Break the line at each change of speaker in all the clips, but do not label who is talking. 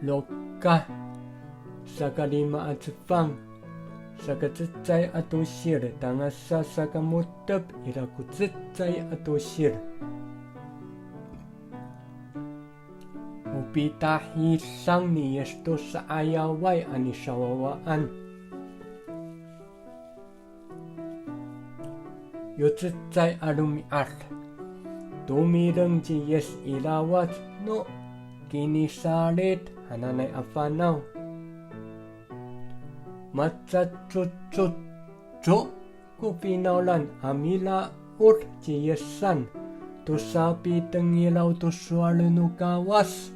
Loka saka 5 at fang saka tsitsay atushir tangasa saka mutab iraku tsitsay atushir upitahidang ni Yis O sa ayaway ani Nisawawaan yotsitsay alumiar tumirang ji Yis ilawat no kinisalit hananay afanaw matsatsutsutsut kupinaulan amila ut ji Yesan tusapi tengilaw tusualunu kawas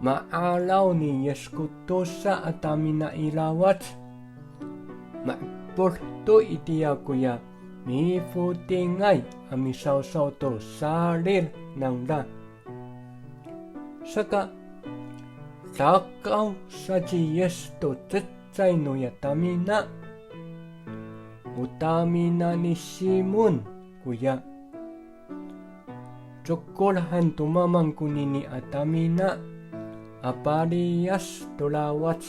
maalaw ni Yis kutusa at amina ilawat makpurto itiyakuya mi futingay amisawsaw to salil ng da saka takaw sa Yis to tsitsay no yatamina utamina ni Simon kuya tsukulhan tumamang kunini atamina apariyas tulawat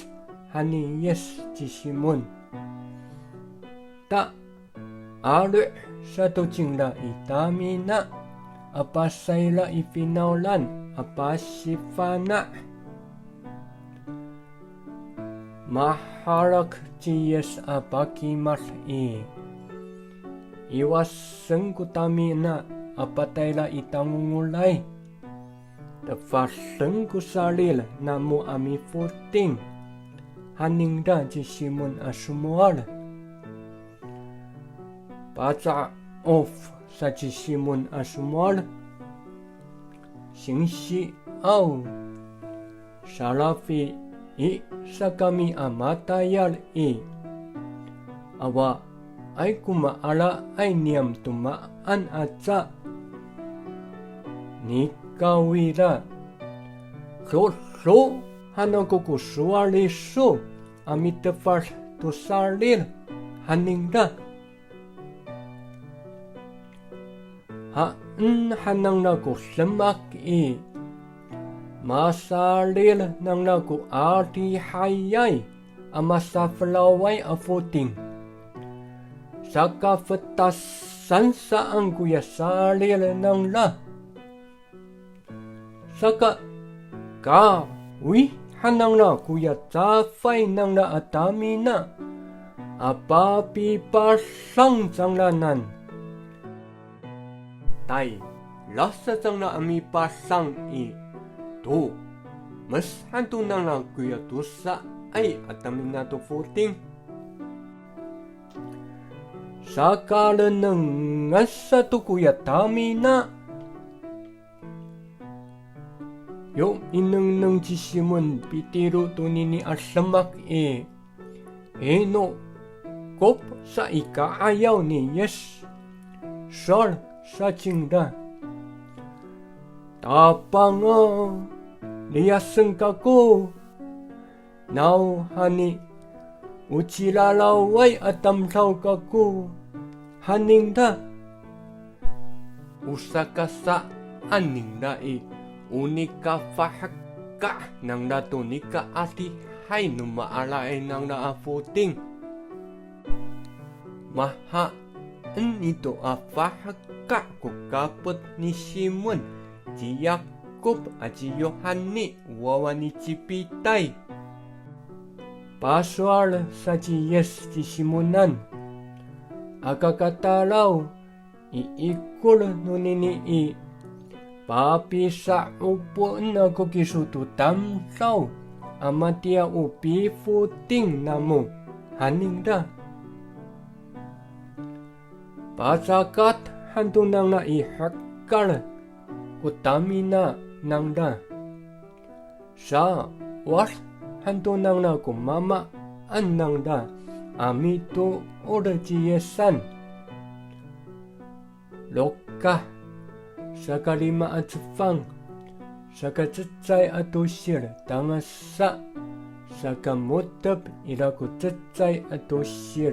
hani Yis ti Simon ta alu sa tutsingla itamina apasayla ifinaulan apasifana maharak ti Yis apakimal iwaseng kutamina apatayla itangungulay tafaseng kusalil namu ami futing haningda ti Simon asumual Paca off sa ti Simon asumual singsi au salafi sa kami amatayal awa ay kumaala ay niyam tumaan atsa nikawira so hanang kukusualiso amitefar tusalil haningda hanang naku semak masalil nang naku arti hayay amasaflaway afuting saka fetasan saan kuya salil nang la saka kawi hanang na kuya tafay nang la atamina apapi pasang sanglanan tay lasa sang na ami pasang to mas hantu nang na kuya tusa ay atamina to footing sakala nang asa to kuya tamina yung inang nang si Simon pitiro to nini asamak no kop sa ikaayaw ni Yis Sol sa tsingda tapang liyaseng kako now hani uchilalaway atamsaw kako haningda usaka sa aningda unika kafahka'an nang natunika ati hay numaalaay nang naafuting maha ito kafahka'an ko kapot ni Simon si Yakob at si Yohane wawa ni Cipitay paswal sa si Yis ti Simonan akakatalaw iikul nunini papi sa upo na kukisutu tamsaw amatia upi futing namo haningda pasakat hantu nang na ihakal kutamina nang da sa was hantu nang na kumama an nang da amito ora Yesan loka saka 5 at fang saka tsitsay atushir tangasa saka mutab iraku tsitsay atushir